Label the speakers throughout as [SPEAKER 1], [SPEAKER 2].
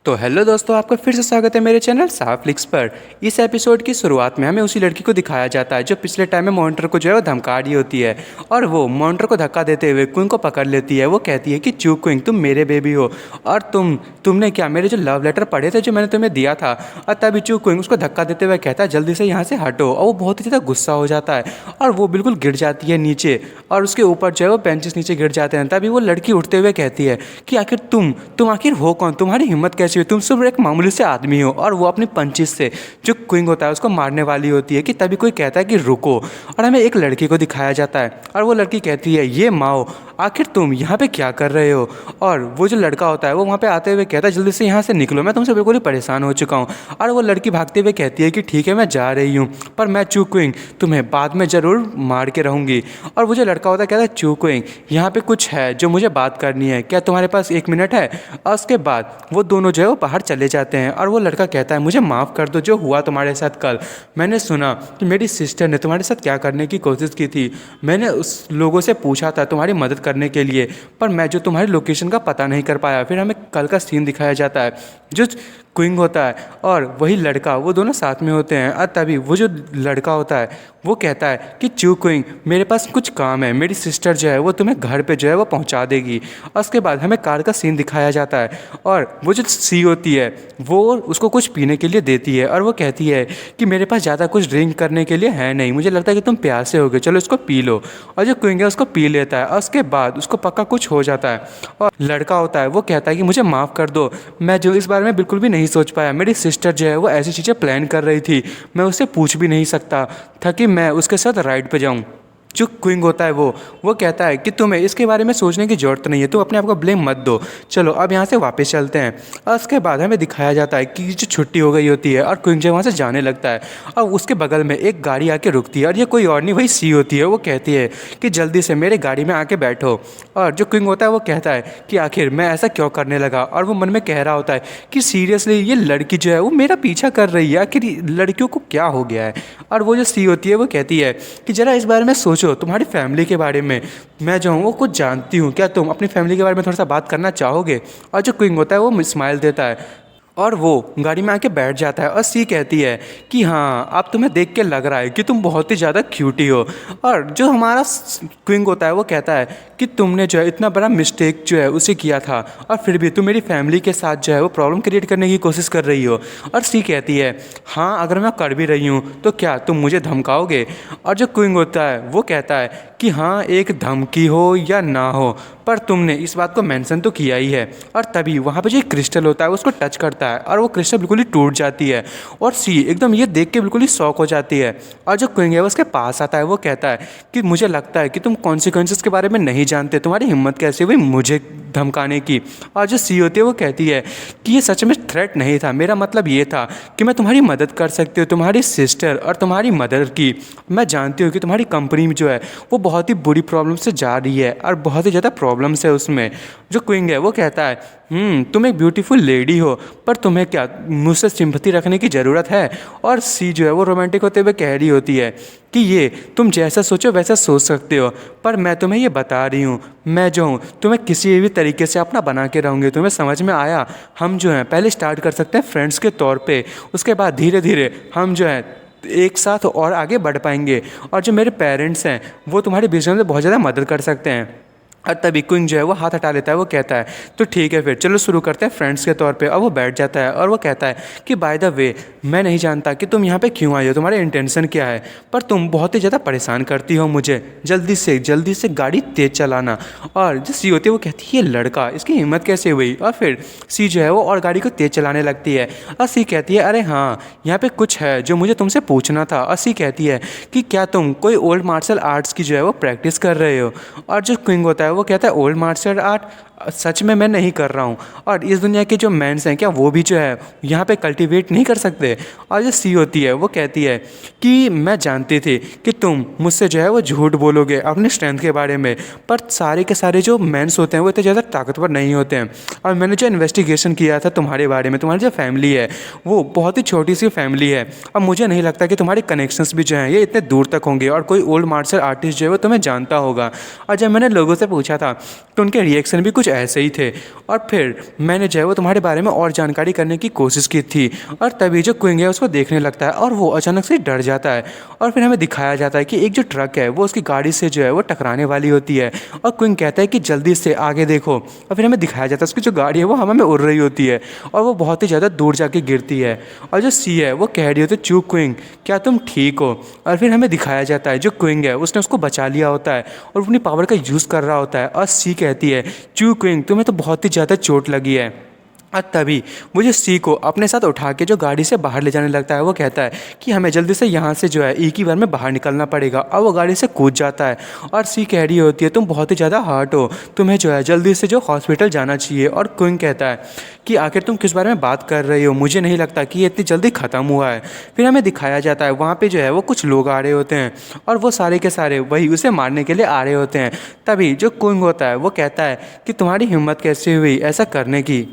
[SPEAKER 1] तो हेलो दोस्तों, आपका फिर से स्वागत है मेरे चैनल साफ लिक्स पर। इस एपिसोड की शुरुआत में हमें उसी लड़की को दिखाया जाता है जो पिछले टाइम में मॉनिटर को जो है वो धमका रही होती है और वो मॉनिटर को धक्का देते हुए क्विंग को पकड़ लेती है। वो कहती है कि चू क्विंग, तुम मेरे बेबी हो और तुमने क्या मेरे जो लव लेटर पढ़े थे जो मैंने तुम्हें दिया था। और तभी चू क्विंग उसको धक्का देते हुए कहता है जल्दी से यहाँ से हटो। और वो बहुत ही ज़्यादा गुस्सा हो जाता है और वो बिल्कुल गिर जाती है नीचे और उसके ऊपर जो है वो बेंचेस नीचे गिर जाते हैं। तभी वो लड़की उठते हुए कहती है कि आखिर तुम आखिर हो कौन, तुम्हारी हिम्मत कैसी हुई, तुम सिर्फ एक मामूली से आदमी हो। और वो अपनी पंचिस से जो क्विंग होता है उसको मारने वाली होती है कि तभी कोई कहता है कि रुको और हमें एक लड़की को दिखाया जाता है और वो लड़की कहती है ये माओ, आखिर तुम यहाँ पे क्या कर रहे हो। और वो जो लड़का होता है वो वहाँ पे आते हुए कहता है जल्दी से यहाँ से निकलो, मैं तुमसे बिल्कुल ही परेशान हो चुका हूँ। और वो लड़की भागते हुए कहती है कि ठीक है मैं जा रही हूँ, पर मैं चू क्विंग तुम्हें बाद में ज़रूर मार के रहूँगी। और वो जो लड़का होता है कहता है चू क्विंग यहाँ पे कुछ है जो मुझे बात करनी है, क्या तुम्हारे पास 1 मिनट है। और उसके बाद वो दोनों जो है वो बाहर चले जाते हैं और वो लड़का कहता है मुझे माफ़ कर दो जो हुआ तुम्हारे साथ कल। मैंने सुना कि मेरी सिस्टर ने तुम्हारे साथ क्या करने की कोशिश की थी। मैंने उस लोगों से पूछा था तुम्हारी मदद करने के लिए, पर मैं जो तुम्हारी लोकेशन का पता नहीं कर पाया। फिर हमें कल का सीन दिखाया जाता है जो क्विंग होता है और वही लड़का, वो दोनों साथ में होते हैं। और तभी वो जो लड़का होता है वो कहता है कि चू क्विंग मेरे पास कुछ काम है, मेरी सिस्टर जो है वो तुम्हें घर पे जो है वो पहुंचा देगी। और उसके बाद हमें कार का सीन दिखाया जाता है और वो जो सी होती है वो उसको कुछ पीने के लिए देती है और वो कहती है कि मेरे पास ज़्यादा कुछ ड्रिंक करने के लिए है नहीं, मुझे लगता है कि तुम प्यासे होगे, चलो इसको पी लो। और जो क्विंग है उसको पी लेता है और उसके बाद उसको पक्का कुछ हो जाता है। और लड़का होता है वो कहता है कि मुझे माफ़ कर दो, मैं जो इस बारे में बिल्कुल भी नहीं सोच पाया, मेरी सिस्टर जो है वो ऐसी चीज़ें प्लान कर रही थी, मैं उससे पूछ भी नहीं सकता था कि मैं उसके साथ राइड पे जाऊँ। जो क्विंग होता है वो कहता है कि तुम्हें इसके बारे में सोचने की ज़रूरत नहीं है, तुम अपने आप को ब्लेम मत दो, चलो अब यहाँ से वापस चलते हैं। और उसके बाद हमें दिखाया जाता है कि जो छुट्टी हो गई होती है और क्विंग जो वहाँ से जाने लगता है और उसके बगल में एक गाड़ी आके रुकती है और ये कोई और नहीं वही सी होती है। वो कहती है कि जल्दी से मेरे गाड़ी में आके बैठो। और जो क्विंग होता है वो कहता है कि आखिर मैं ऐसा क्यों करने लगा। और वो मन में कह रहा होता है कि सीरियसली ये लड़की जो है वो मेरा पीछा कर रही है, आखिर लड़कियों को क्या हो गया है। और वो जो सी होती है वो कहती है कि ज़रा इस बारे में सोचो, तुम्हारी फैमिली के बारे में मैं जो हूँ वो कुछ जानती हूँ, क्या तुम अपनी फैमिली के बारे में थोड़ा सा बात करना चाहोगे। और जो क्विंग होता है वो स्माइल देता है और वो गाड़ी में आके बैठ जाता है। और सी कहती है कि हाँ अब तुम्हें देख के लग रहा है कि तुम बहुत ही ज़्यादा क्यूटी हो। और जो हमारा क्विंग होता है वो कहता है कि तुमने जो है इतना बड़ा मिस्टेक जो है उसे किया था और फिर भी तुम मेरी फैमिली के साथ जो है वो प्रॉब्लम क्रिएट करने की कोशिश कर रही हो। और सी कहती है हाँ अगर मैं कर भी रही हूँ तो क्या तुम मुझे धमकाओगे। और जो क्विंग होता है वो कहता है कि हाँ एक धमकी हो या ना हो पर तुमने इस बात को मेंशन तो किया ही है। और तभी वहाँ पे जो एक क्रिस्टल होता है उसको टच करता है और वो क्रिस्टल बिल्कुल ही टूट जाती है और सी एकदम ये देख के बिल्कुल ही शॉक हो जाती है। और जो क्विंग है वो उसके पास आता है, वो कहता है कि मुझे लगता है कि तुम कॉन्सिक्वेंसेस के बारे में नहीं जानते, तुम्हारी हिम्मत कैसे हुई मुझे धमकाने की। और जो सी होती है वो कहती है कि ये सच में थ्रेट नहीं था, मेरा मतलब ये था कि मैं तुम्हारी मदद कर सकती हूँ, तुम्हारी सिस्टर और तुम्हारी मदर की। मैं जानती हूँ कि तुम्हारी कंपनी जो है वो बहुत ही बुरी प्रॉब्लम से जा रही है और बहुत ही ज़्यादा प्रॉब्लम्स है उसमें। जो क्विंग है वो कहता है तुम एक ब्यूटीफुल लेडी हो पर तुम्हें क्या मुझसे सिंपैथी रखने की ज़रूरत है। और सी जो है वो रोमांटिक होते हुए कह रही होती है कि ये तुम जैसा सोचो वैसा सोच सकते हो, पर मैं तुम्हें ये बता रही हूँ मैं जो हूँ तुम्हें किसी भी तरीके से अपना बना के रहूँगी। तुम्हें समझ में आया, हम जो हैं पहले स्टार्ट कर सकते हैं फ्रेंड्स के तौर पे, उसके बाद धीरे धीरे हम जो है एक साथ और आगे बढ़ पाएंगे। और जो मेरे पेरेंट्स हैं वो तुम्हारे बिजनेस में बहुत ज़्यादा मदद कर सकते हैं। और तभी क्विंग जो है वो हाथ हटा लेता है, वो कहता है तो ठीक है फिर चलो शुरू करते हैं फ्रेंड्स के तौर पे। और वो बैठ जाता है और वो कहता है कि बाय द वे मैं नहीं जानता कि तुम यहाँ पे क्यों आई हो, तुम्हारे इंटेंशन क्या है, पर तुम बहुत ही ज़्यादा परेशान करती हो मुझे, जल्दी से गाड़ी तेज़ चलाना। और जो सी होती है वो कहती है ये लड़का, इसकी हिम्मत कैसे हुई। और फिर सी जो है वो और गाड़ी को तेज़ चलाने लगती है और सी कहती है अरे हाँ यहाँ पे कुछ है जो मुझे तुमसे पूछना था। और सी कहती है कि क्या तुम कोई ओल्ड मार्शल आर्ट्स की जो है वो प्रैक्टिस कर रहे हो। और जो क्विंग होता है वो कहता है ओल्ड मार्शल आर्ट, सच में मैं नहीं कर रहा हूँ। और इस दुनिया के जो मैंस हैं क्या वो भी जो है यहाँ पे कल्टीवेट नहीं कर सकते। और जो सी होती है वो कहती है कि मैं जानती थी कि तुम मुझसे जो है वो झूठ बोलोगे अपने स्ट्रेंथ के बारे में, पर सारे के सारे जो मैंस होते हैं वो इतने ज़्यादा ताकतवर नहीं होते हैं। और मैंने जो इन्वेस्टिगेशन किया था तुम्हारे बारे में, तुम्हारी जो फैमिली है वो बहुत ही छोटी सी फैमिली है और मुझे नहीं लगता कि तुम्हारे कनेक्शंस भी जो हैं ये इतने दूर तक होंगे और कोई ओल्ड मार्शल आर्टिस्ट जो है वो तुम्हें जानता होगा। और जब मैंने लोगों से पूछा था तो उनके रिएक्शन भी कुछ ऐसे ही थे और फिर मैंने जो है वो तुम्हारे बारे में और जानकारी करने की कोशिश की थी। और तभी जो क्विंग है उसको देखने लगता है और वो अचानक से डर जाता है और फिर हमें दिखाया जाता है कि एक जो ट्रक है वो उसकी गाड़ी से जो है वो टकराने वाली होती है और क्विंग कहता है कि जल्दी से आगे देखो। और फिर हमें दिखाया जाता है उसकी जो गाड़ी है वो हवा में उड़ रही होती है और वो बहुत ही ज़्यादा दूर जाके गिरती है। और जो सी है वो कह रही होती है, चू क्विंग क्या तुम ठीक हो? और फिर हमें दिखाया जाता है जो क्विंग है उसने उसको बचा लिया होता है और अपनी पावर का यूज़ कर रहा होता है। और सी कहती है, चू क्विंग तुम्हें तो बहुत ही ज़्यादा चोट लगी है। और तभी मुझे सी को अपने साथ उठा के जो गाड़ी से बाहर ले जाने लगता है। वो कहता है कि हमें जल्दी से यहाँ से जो है एक ही बार में बाहर निकलना पड़ेगा। और वो गाड़ी से कूद जाता है और सी कह रही होती है, तुम बहुत ही ज़्यादा हर्ट हो, तुम्हें जो है जल्दी से जो हॉस्पिटल जाना चाहिए। और क्विंग कहता है कि आखिर तुम किस बारे में बात कर रही हो, मुझे नहीं लगता कि ये इतनी जल्दी ख़त्म हुआ है। फिर हमें दिखाया जाता है वहाँ पे जो है वो कुछ लोग आ रहे होते हैं और वो सारे के सारे वही उसे मारने के लिए आ रहे होते हैं। तभी जो क्विंग होता है वो कहता है कि तुम्हारी हिम्मत कैसे हुई ऐसा करने की?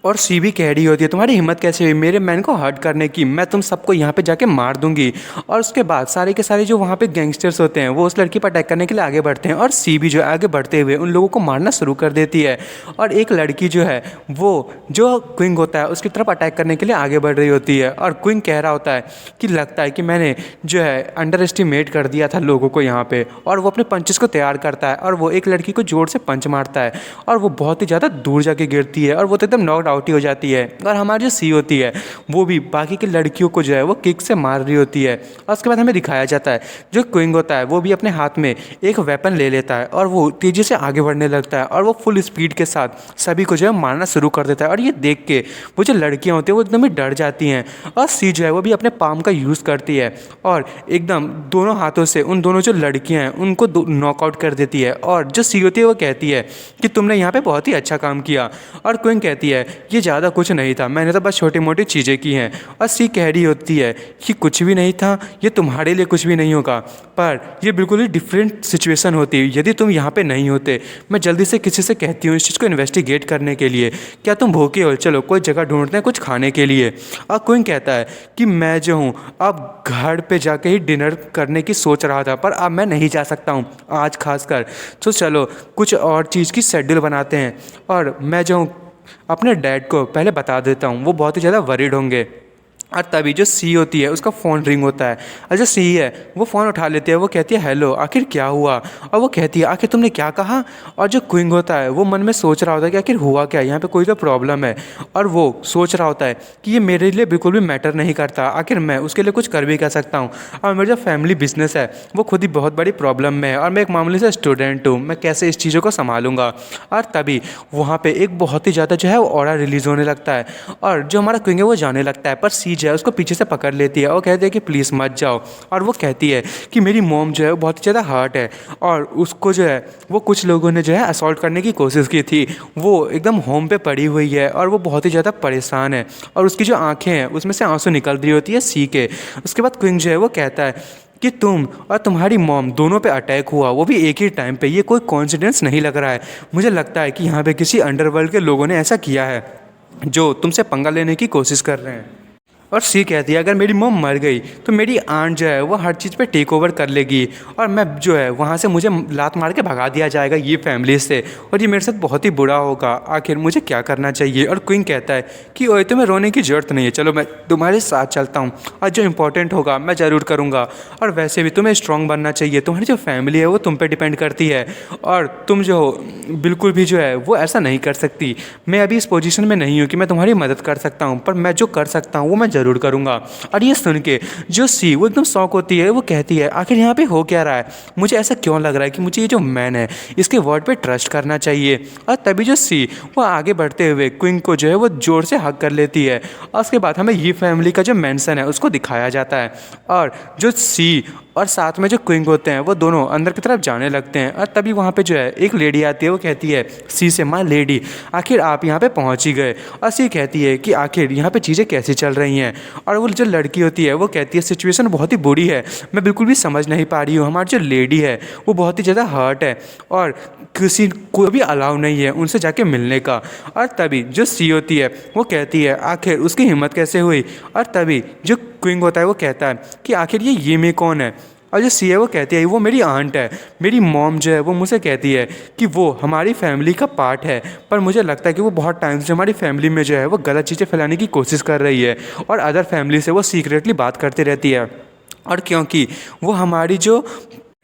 [SPEAKER 1] और सी भी कह रही होती है, तुम्हारी हिम्मत कैसे हुई मेरे मैन को हर्ट करने की? मैं तुम सबको यहाँ पे जाके मार दूंगी। और उसके बाद सारे के सारे जो वहाँ पे गैंगस्टर्स होते हैं वो उस लड़की पर अटैक करने के लिए आगे बढ़ते हैं और सी भी जो है आगे बढ़ते हुए उन लोगों को मारना शुरू कर देती है। और एक लड़की जो है वो जो क्विंग होता है उसकी तरफ अटैक करने के लिए आगे बढ़ रही होती है। और क्विंग कह रहा होता है कि लगता है कि मैंने जो है अंडर एस्टिमेट कर दिया था लोगों को यहाँ पे। और वो अपने पंचेस को तैयार करता है और वो एक लड़की को जोर से पंच मारता है और वो बहुत ही ज़्यादा दूर जाके गिरती है और वो तो एकदम नॉकड आउट ही हो जाती है। और हमारी जो सी होती है वो भी बाकी की लड़कियों को जो है वो किक से मार रही होती है। और उसके बाद हमें दिखाया जाता है जो क्विंग होता है वो भी अपने हाथ में एक वेपन ले लेता है और वो तेज़ी से आगे बढ़ने लगता है और वो फुल स्पीड के साथ सभी को जो है मारना शुरू कर देता है। और ये देख के वो जो लड़कियाँ होती हैं वो एकदम ही डर जाती हैं और सी जो है वो भी अपने पाम का यूज़ करती है और एकदम दोनों हाथों से उन दोनों जो लड़कियाँ हैं उनको नॉकआउट कर देती है। और जो सी होती है वो कहती है कि तुमने यहाँ पे बहुत ही अच्छा काम किया। और क्विंग कहती है ये ज़्यादा कुछ नहीं था, मैंने तो बस छोटी मोटी चीज़ें की हैं। और सी कह रही होती है कि कुछ भी नहीं था, ये तुम्हारे लिए कुछ भी नहीं होगा, पर ये बिल्कुल ही डिफरेंट सिचुएशन होती है यदि तुम यहाँ पे नहीं होते। मैं जल्दी से किसी से कहती हूँ इस चीज़ को इन्वेस्टिगेट करने के लिए। क्या तुम भूखे हो? चलो कोई जगह ढूंढते हैं कुछ खाने के लिए। और क्विंग कहता है कि मैं जो हूँ अब घर पे जाके ही डिनर करने की सोच रहा था पर अब मैं नहीं जा सकता हूँ आज खासकर, तो चलो कुछ और चीज़ की शेड्यूल बनाते हैं। और मैं जो हूँ अपने डैड को पहले बता देता हूँ, वो बहुत ही ज़्यादा वरीड होंगे। और तभी जो सी होती है उसका फ़ोन रिंग होता है और जो सी है वो फ़ोन उठा लेती है। वो कहती है हेलो, आखिर क्या हुआ? और वो कहती है आखिर तुमने क्या कहा? और जो क्विंग होता है वो मन में सोच रहा होता है कि आखिर हुआ क्या, यहाँ पे कोई तो प्रॉब्लम है। और वो सोच रहा होता है कि ये मेरे लिए बिल्कुल भी मैटर नहीं करता, आखिर मैं उसके लिए कुछ कर भी कर सकता हूँ। और मेरा जो फैमिली बिजनेस है वो खुद ही बहुत बड़ी प्रॉब्लम में है और मैं एक मामूली से स्टूडेंट हूँ, मैं कैसे इस चीज़ों को संभालूंगा। और तभी वहाँ पर एक बहुत ही ज़्यादा जो है वो ऑरा रिलीज़ होने लगता है और जो हमारा क्विंग है वो जाने लगता है। पर सी जो है उसको पीछे से पकड़ लेती है और कहती है कि प्लीज़ मत जाओ। और वो कहती है कि मेरी मॉम जो है वो बहुत ज़्यादा हर्ट है और उसको जो है वो कुछ लोगों ने जो है असॉल्ट करने की कोशिश की थी, वो एकदम होम पे पड़ी हुई है और वो बहुत ही ज़्यादा परेशान है और उसकी जो आंखें हैं उसमें से आंसू निकल रही होती है सी के। उसके बाद क्विंग जो है वो कहता है कि तुम और तुम्हारी मॉम दोनों पे अटैक हुआ, वो भी एक ही टाइम पे, ये कोई कोइंसिडेंस नहीं लग रहा है। मुझे लगता है कि यहाँ पे किसी अंडरवर्ल्ड के लोगों ने ऐसा किया है जो तुमसे पंगा लेने की कोशिश कर रहे हैं। और सी कहती है अगर मेरी मॉम मर गई तो मेरी आंट जो है वो हर चीज़ पे टेक ओवर कर लेगी और मैं जो है वहाँ से मुझे लात मार के भगा दिया जाएगा ये फैमिली से और ये मेरे साथ बहुत ही बुरा होगा, आखिर मुझे क्या करना चाहिए? और क्विंग कहता है कि ओए तुम्हें रोने की ज़रूरत नहीं है, चलो मैं तुम्हारे साथ चलता हूँ और जो इंपॉर्टेंट होगा मैं ज़रूर करूँगा। और वैसे भी तुम्हें स्ट्रॉन्ग बनना चाहिए, तुम्हारी जो फैमिली है वो तुम पे डिपेंड करती है और तुम जो बिल्कुल भी जो है वो ऐसा नहीं कर सकती। मैं अभी इस पोजीशन में नहीं हूँ कि मैं तुम्हारी मदद कर सकता हूँ, पर मैं जो कर सकता हूँ वो मैं ज़रूर करूँगा। और ये सुन के जो सी वो एकदम शॉक होती है, वो कहती है आखिर यहाँ पे हो क्या रहा है, मुझे ऐसा क्यों लग रहा है कि मुझे ये जो मैन है इसके वर्ड पे ट्रस्ट करना चाहिए। और तभी जो सी वो आगे बढ़ते हुए क्विंग को जो है वो ज़ोर से हक कर लेती है और उसके बाद हमें ये फैमिली का जो मैंसन है उसको दिखाया जाता है और जो सी और साथ में जो क्विंग होते हैं वो दोनों अंदर की तरफ जाने लगते हैं। और तभी वहाँ पे जो है एक लेडी आती है, वो कहती है सी से माय लेडी आखिर आप यहाँ पे पहुँच ही गए। और सी कहती है कि आखिर यहाँ पे चीज़ें कैसी चल रही हैं। और वो जो लड़की होती है वो कहती है सिचुएशन बहुत ही बुरी है, मैं बिल्कुल भी समझ नहीं पा रही हूँ, हमारी जो लेडी है वो बहुत ही ज़्यादा हर्ट है और किसी को भी अलाउ नहीं है उनसे जाके मिलने का। और तभी जो सी होती है वो कहती है आखिर उसकी हिम्मत कैसे हुई। और तभी जो क्विंग होता है वो कहता है कि आखिर ये में कौन है, और जो सी है वो कहती है वो मेरी आंट है, मेरी मॉम जो है वो मुझे कहती है कि वो हमारी फैमिली का पार्ट है, पर मुझे लगता है कि वो बहुत टाइम से हमारी फैमिली में जो है वो गलत चीज़ें फैलाने की कोशिश कर रही है और अदर फैमिली से वो सीक्रेटली बात करती रहती है। और क्योंकि वो हमारी जो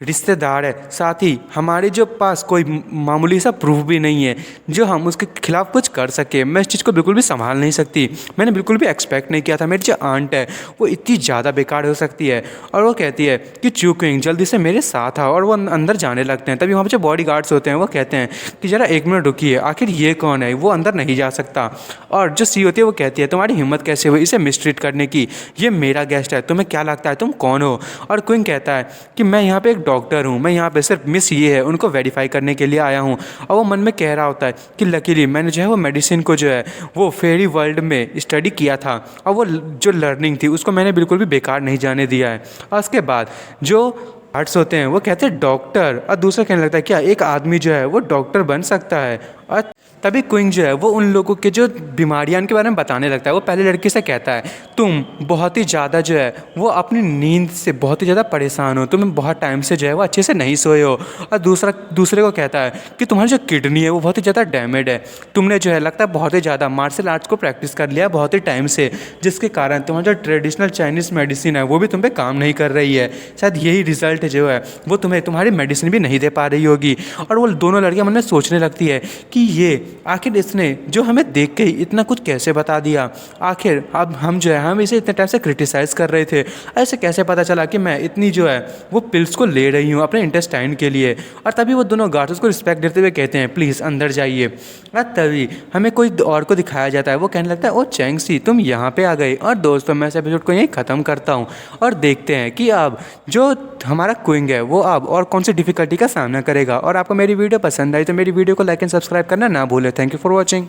[SPEAKER 1] रिश्तेदार है, साथ ही हमारे जो पास कोई मामूली सा प्रूफ भी नहीं है जो हम उसके खिलाफ कुछ कर सके, मैं इस चीज़ को बिल्कुल भी संभाल नहीं सकती। मैंने बिल्कुल भी एक्सपेक्ट नहीं किया था मेरी जो आंट है वो इतनी ज़्यादा बेकार हो सकती है। और वो कहती है कि चूकिंग जल्दी से मेरे साथ आओ, और वो अंदर जाने लगते हैं। तभी वहाँ पर जो बॉडी गार्ड्स होते हैं वो कहते हैं कि ज़रा 1 मिनट रुकिए, आखिर ये कौन है, वो अंदर नहीं जा सकता। और जो सी होती है वो कहती है तुम्हारी हिम्मत कैसे हुई इसे मिसट्रीट करने की, ये मेरा गेस्ट है, तुम्हें क्या लगता है तुम कौन हो। और क्विंग कहता है कि मैं यहाँ पे एक डॉक्टर हूँ, मैं यहाँ पे सिर्फ मिस ये है उनको वेरीफाई करने के लिए आया हूँ। और वो मन में कह रहा होता है कि लकीली मैंने जो है वो मेडिसिन को जो है वो फेरी वर्ल्ड में स्टडी किया था, और वो जो लर्निंग थी उसको मैंने बिल्कुल भी बेकार नहीं जाने दिया है। और उसके बाद जो आर्ट्स होते हैं वो कहते हैं डॉक्टर, और दूसरा कहने लगता है क्या एक आदमी जो है वो डॉक्टर बन सकता है। और तभी क्विंग जो है वो उन लोगों के जो बीमारियां के बारे में बताने लगता है। वो पहले लड़की से कहता है तुम बहुत ही ज़्यादा जो है वो अपनी नींद से बहुत ही ज़्यादा परेशान हो, तुम बहुत टाइम से जो है वो अच्छे से नहीं सोए हो। और दूसरे को कहता है कि तुम्हारी जो किडनी है वो बहुत ही ज़्यादा डैमेज है, तुमने जो है लगता है बहुत ही ज़्यादा मार्शल आर्ट्स को प्रैक्टिस कर लिया बहुत ही टाइम से, जिसके कारण तुम्हारा जो ट्रेडिशनल चाइनीज़ मेडिसिन है वो भी तुम पे काम नहीं कर रही है। शायद यही रिजल्ट जो है वो तुम्हें तुम्हारी मेडिसिन भी नहीं दे पा रही होगी। और वो दोनों लड़कियां मन में सोचने लगती है कि ये आखिर इसने जो हमें देख के ही इतना कुछ कैसे बता दिया, आखिर अब हम जो है हम इसे इतने टाइम से क्रिटिसाइज़ कर रहे थे, ऐसे कैसे पता चला कि मैं इतनी जो है वो पिल्स को ले रही हूँ अपने इंटेस्टाइन के लिए। और तभी वो दोनों गार्ड्स को रिस्पेक्ट देते हुए कहते हैं प्लीज़ अंदर जाइए। और तभी हमें कोई और को दिखाया जाता है, वो कहने लगता है ओ चैंगसी तुम यहाँ पे आ गई। और दोस्तों मैं इस एपिसोड को यहीं ख़त्म करता हूँ और देखते हैं कि अब जो हमारा क्विंग है वो अब और कौन सी डिफ़िकल्टी का सामना करेगा। और आपको मेरी वीडियो पसंद आई तो मेरी वीडियो को लाइक एंड सब्सक्राइब करना ना भूलें। Thank you for watching.